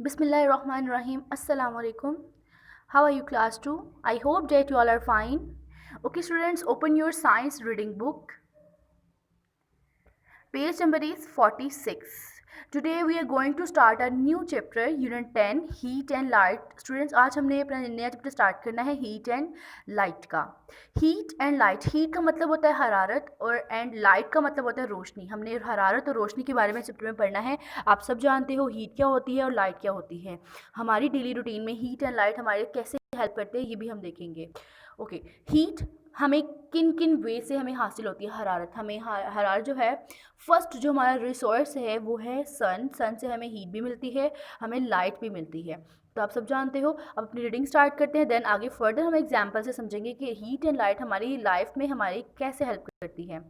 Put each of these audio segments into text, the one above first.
Bismillahirrahmanirrahim. Assalamu alaikum. How are you, class 2? I hope that you all are fine. Okay, students, open your science reading book. Page number is 46. Today we are going to start a new chapter, Unit 10, Heat and Light. Students, आज हमने अपना नया chapter start करना है heat and light का. Heat and light, heat का मतलब होता है हरारत और एंड लाइट का मतलब होता है रोशनी. हमने हरारत और रोशनी के बारे में चैप्टर में पढ़ना है. आप सब जानते हो हीट क्या होती है और लाइट क्या होती है. हमारी डेली रूटीन में हीट एंड लाइट हमारे कैसे हेल्प करते हैं ये भी हम देखेंगे. ओके, हीट हमें किन किन वे से हमें हासिल होती है हरारत. हमें हरारत जो है, फर्स्ट जो हमारा रिसोर्स है वो है सन. सन से हमें हीट भी मिलती है, हमें लाइट भी मिलती है. तो आप सब जानते हो. अब अपनी रीडिंग स्टार्ट करते हैं, देन आगे फर्दर हम एग्जाम्पल से समझेंगे कि हीट एंड लाइट हमारी लाइफ में हमारी कैसे हेल्प करती है.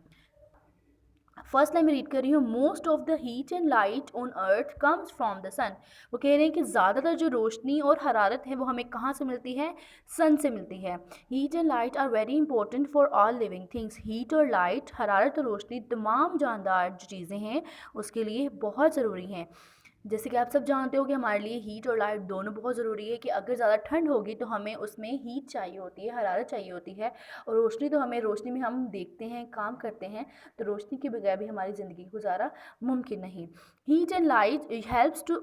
फर्स्ट लाइन में रीड कर रही हूँ. Most of the heat and light on earth comes from the sun. वो कह रहे हैं कि ज़्यादातर जो रोशनी और हरारत है वो हमें कहाँ से मिलती है? सन से मिलती है. Heat and light are very important for all living things. Heat और लाइट, हरारत और रोशनी तमाम जानदार जो चीज़ें हैं उसके लिए बहुत ज़रूरी हैं. जैसे कि आप सब जानते हो कि हमारे लिए हीट और लाइट दोनों बहुत ज़रूरी है. कि अगर ज़्यादा ठंड होगी तो हमें उसमें हीट चाहिए होती है, हरारत चाहिए होती है. और रोशनी तो हमें, रोशनी में हम देखते हैं, काम करते हैं, तो रोशनी के बगैर भी हमारी ज़िंदगी गुजारा मुमकिन नहीं. Heat and light helps to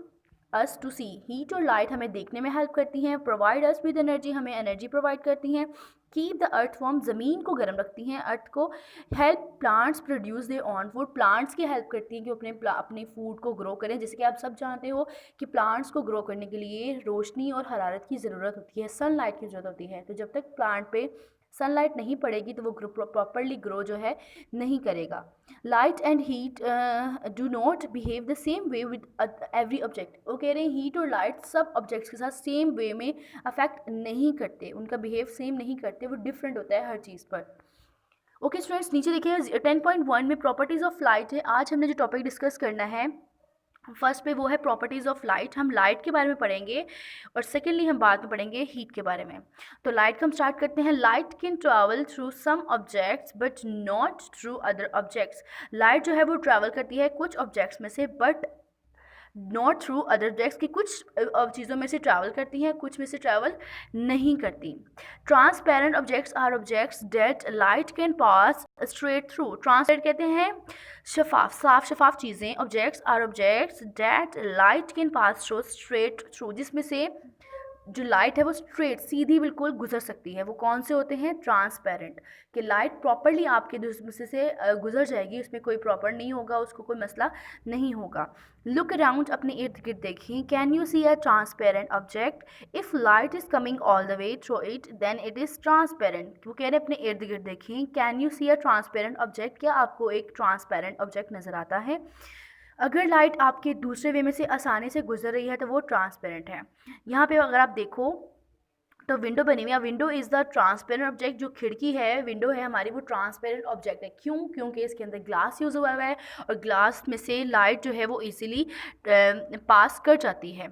us to see. Heat और लाइट हमें देखने में हेल्प करती हैं. प्रोवाइड अस विद एनर्जी, हमें एनर्जी प्रोवाइड करती हैं. कीप द अर्थ वार्म, ज़मीन को गर्म रखती हैं, अर्थ को. Help plants produce their on food, plants की हेल्प करती हैं कि अपने फूड को ग्रो करें. जैसे कि आप सब जानते हो कि प्लांट्स को ग्रो करने के लिए रोशनी और हरारत की ज़रूरत होती है, सनलाइट की ज़रूरत होती है. तो जब तक प्लांट पे सनलाइट नहीं पड़ेगी तो वो प्रॉपरली ग्रो जो है नहीं करेगा. Light and heat do not behave the same way with every object. वो कह रहे हैं हीट और लाइट सब ऑब्जेक्ट्स के साथ सेम वे में अफेक्ट नहीं करते, उनका बिहेव सेम नहीं करते, वो डिफरेंट होता है हर चीज़ पर. ओके स्टूडेंट्स, नीचे देखिए 10.1 में प्रॉपर्टीज़ ऑफ लाइट है. आज हमने जो टॉपिक डिस्कस करना है फर्स्ट पे वो है प्रॉपर्टीज़ ऑफ लाइट. हम लाइट के बारे में पढ़ेंगे और सेकेंडली हम बाद में पढ़ेंगे हीट के बारे में. तो लाइट का हम स्टार्ट करते हैं. Light can travel through some objects but not through other objects. Light जो है वो ट्रैवल करती है कुछ ऑब्जेक्ट्स में से, but not through other objects, की कुछ चीज़ों में से ट्रैवल करती हैं, कुछ में से ट्रैवल नहीं करती. Transparent objects are objects that light can pass straight through. Transparent कहते हैं शफाफ, साफ शफाफ चीज़ें. Objects are objects that light can pass through straight through, जिसमें से जो लाइट है वो स्ट्रेट, सीधी बिल्कुल गुजर सकती है. वो कौन से होते हैं? ट्रांसपेरेंट. कि लाइट प्रॉपरली आपके दूसरे से गुजर जाएगी, उसमें कोई प्रॉपर नहीं होगा, उसको कोई मसला नहीं होगा. लुक अराउंड, अपने इर्द गिर्द देखिए. Can you see a transparent object? If light is coming all the way through it then it is transparent. वो कह रहे हैं अपने इर्द गिर्द देखिए. Can you see a transparent object? क्या आपको एक ट्रांसपेरेंट ऑब्जेक्ट नज़र आता है? अगर लाइट आपके दूसरे वे में से आसानी से गुजर रही है तो वो ट्रांसपेरेंट है. यहाँ पे अगर आप देखो तो विंडो बनी हुई है. Window is the transparent object. जो खिड़की है, विंडो है हमारी, वो ट्रांसपेरेंट ऑब्जेक्ट है. क्यों? क्योंकि इसके अंदर ग्लास यूज़ हुआ है और ग्लास में से लाइट जो है वो इजीली पास कर जाती है.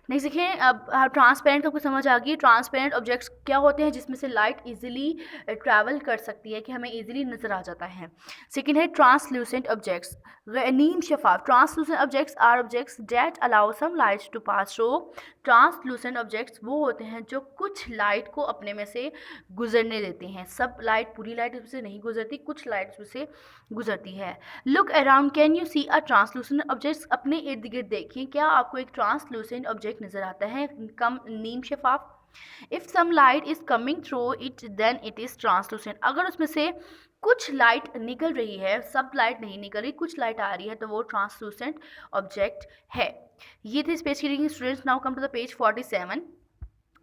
नेक्स्ट देखिए, अब ट्रांसपेरेंट का आपको समझ आ गई. ट्रांसपेरेंट ऑब्जेक्ट्स क्या होते हैं? जिसमें से लाइट इजीली ट्रैवल कर सकती है, कि हमें इजीली नज़र आ जाता है. सेकंड है ट्रांसल्यूसेंट ऑब्जेक्ट्स, नीम शफाफ. Translucent objects are objects that allow some light to pass through. Translucent objects वो होते हैं जो कुछ लाइट को अपने में से गुजरने देते हैं. सब लाइट, पूरी लाइट उससे नहीं गुजरती, कुछ लाइट उससे गुजरती है. Look around, can you see a translucent objects? अपने इर्द गिर्द देखिए, क्या आपको एक ट्रांसलूसेंट ऑब्जेक्ट नज़र आता है, कम नीम शफाफ? If some light is coming through it then it is translucent. अगर उसमें से कुछ लाइट निकल रही है, सब लाइट नहीं निकल रही, कुछ लाइट आ रही है, तो वो ट्रांसलूसेंट ऑब्जेक्ट है. ये थे इस पेज की reading. Students, now come to the page 47.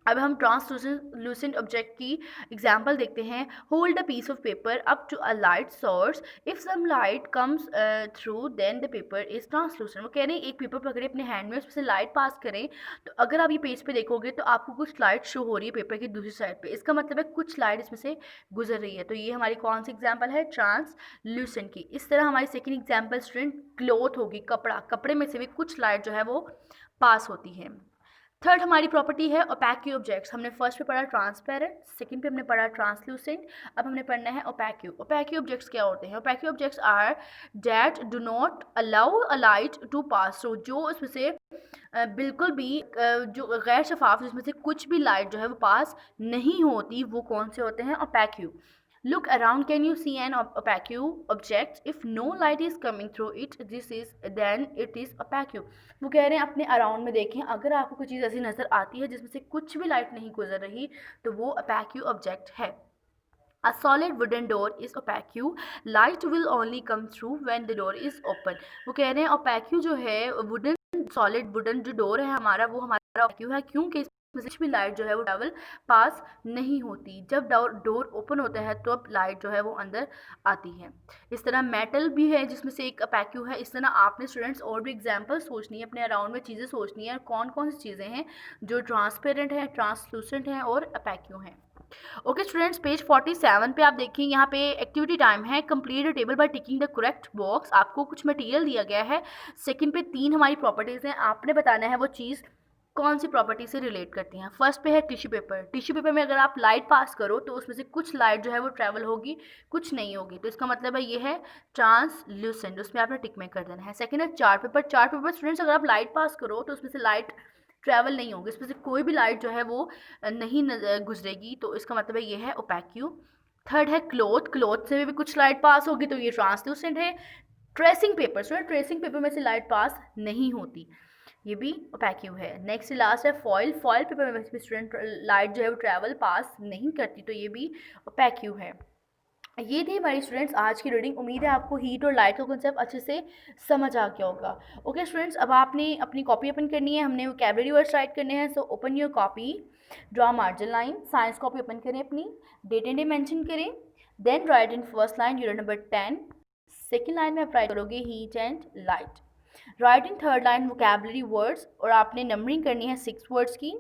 अब हम ट्रांसलूसेंट ऑब्जेक्ट की एग्जाम्पल देखते हैं. Hold a piece of paper up to a light source. If some light comes through then the paper is translucent. वो कह रहे हैं एक पेपर पकड़े अपने हैंड में, उसमें से लाइट पास करें, तो अगर आप ये पेज पे देखोगे तो आपको कुछ लाइट शो हो रही है पेपर की दूसरी साइड पे. इसका मतलब है कुछ लाइट इसमें से गुजर रही है. तो ये हमारी कौन सी एग्जाम्पल है? ट्रांसलूसेंट की. इस तरह हमारी सेकेंड एग्जाम्पल स्टूडेंट क्लॉथ होगी, कपड़ा. कपड़े में से भी कुछ लाइट जो है वो पास होती है. थर्ड हमारी प्रॉपर्टी है ओपैक्यू ऑब्जेक्ट्स। हमने फर्स्ट पे पढ़ा ट्रांसपेरेंट, सेकंड पे हमने पढ़ा ट्रांसलूसेंट, अब हमने पढ़ना है ओपैक्यू। ओपैक्यू ऑब्जेक्ट्स क्या होते हैं? Opaque objects are that do not allow a light to pass through, जो उसमें से बिल्कुल भी जो गैर शफाफ, जिसमें से कुछ भी लाइट जो है वो पास नहीं होती, वो कौन से होते हैं? ओपैक्यू। Look around, can you see an opaque object? If no light is coming through it, then it is opaque. वो कह रहे हैं अपने अराउंड में देखें, अगर आपको कोई चीज़ ऐसी नज़र आती है जिसमें से कुछ भी लाइट नहीं गुजर रही, तो वो opaque ऑब्जेक्ट है। A solid wooden door is opaque. Light will only come through when the door is open. वो कह रहे हैं opaque जो है सॉलिड वुडन जो डोर है हमारा, वो हमारा opaque है, क्योंकि इसमें से कुछ भी लाइट जो है वो ट्रैवल पास नहीं होती। जब डोर ओपन होता है तो अब लाइट जो है वो अंदर आती है। इस तरह मेटल भी है जिसमें से एक opaque है। इस तरह आपने स्टूडेंट्स और भी एग्जांपल सोचनी है, अपने अराउंड में चीज़ें सोचनी है, कौन कौन सी चीज़ें हैं जो ट्रांसपेरेंट है, ट्रांसलूसेंट हैं और opaque हैं। ओके स्टूडेंट्स, पेज 47 पे आप देखिए, यहाँ पे एक्टिविटी टाइम है, complete the table by ticking the correct box. आपको कुछ मटेरियल दिया गया है। सेकंड पे 3 हमारी प्रॉपर्टीज़ हैं, आपने बताना है वो चीज़ कौन सी प्रॉपर्टी से रिलेट करती हैं। फर्स्ट पे है टिश्यू पेपर। टिश्यू पेपर में अगर आप लाइट पास करो तो उसमें से कुछ लाइट जो है वो ट्रैवल होगी, कुछ नहीं होगी, तो इसका मतलब है ये है ट्रांसल्यूसेंट, उसमें आपने टिक में कर देना है। सेकंड है chart paper. Chart paper students अगर आप लाइट पास करो तो उसमें से लाइट ट्रैवल नहीं होगी, इसमें से कोई भी लाइट जो है वो नहीं गुजरेगी, तो इसका मतलब है ये है ओपैक्यू। थर्ड है क्लोथ। क्लोथ से भी कुछ लाइट पास होगी, तो ये ट्रांसलूसेंट है। Tracing paper, student tracing paper में से लाइट पास नहीं होती, ये भी ओपैक्यू है। नेक्स्ट लास्ट है फॉइल। फॉइल पेपर में स्टूडेंट लाइट जो है वो ट्रैवल पास नहीं करती, तो ये भी ओपैक्यू है। ये थी हमारी स्टूडेंट्स आज की रीडिंग। उम्मीद है आपको हीट और लाइट का कॉन्सेप्ट अच्छे से समझ आ गया होगा। ओके स्टूडेंट्स, अब आपने अपनी कॉपी ओपन करनी है, हमने वोकैबुलरी वर्ड्स राइट करने हैं। So open your copy, draw margin line, science copy open करें अपनी, डेट एंड डे मेंशन करें, then write in first line unit number 10। Second line में आप राइट करोगे heat and light. Write in third line vocabulary words, और आपने numbering करनी है 6 वर्ड्स की।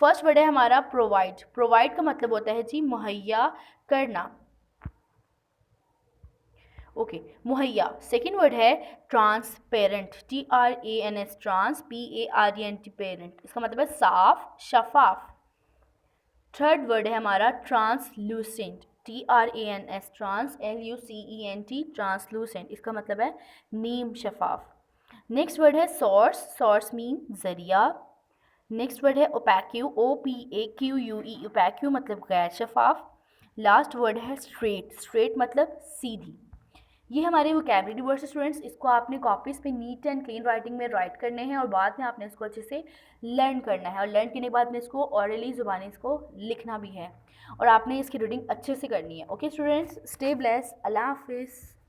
फर्स्ट वर्ड है हमारा प्रोवाइड। प्रोवाइड का मतलब होता है जी मुहैया करना, ओके मुहैया। सेकेंड वर्ड है transparent, TRANS, trans PARENT, parent, इसका मतलब है साफ, शफाफ। थर्ड वर्ड है हमारा translucent, TRANS, trans LUCENT, translucent, इसका मतलब है नीम, शफाफ। नेक्स्ट वर्ड है सोर्स। सोर्स मीन जरिया। नेक्स्ट वर्ड है ओपैक्यू, OPAQUE, ओपैक्यू मतलब गैर शफाफ। लास्ट वर्ड है स्ट्रेट। स्ट्रेट मतलब सीधी। ये हमारे वोकैबुलरी वर्ड्स स्टूडेंट्स, इसको आपने कॉपीज़ पे नीट एंड क्लीन राइटिंग में राइट करने हैं और बाद में आपने इसको अच्छे से लर्न करना है, और लर्न करने के बाद में इसको ऑरली ज़ुबानी इसको लिखना भी है, और आपने इसकी रीडिंग अच्छे से करनी है। ओके स्टूडेंट्स, स्टे ब्लेस, अल्लाह हाफिज़।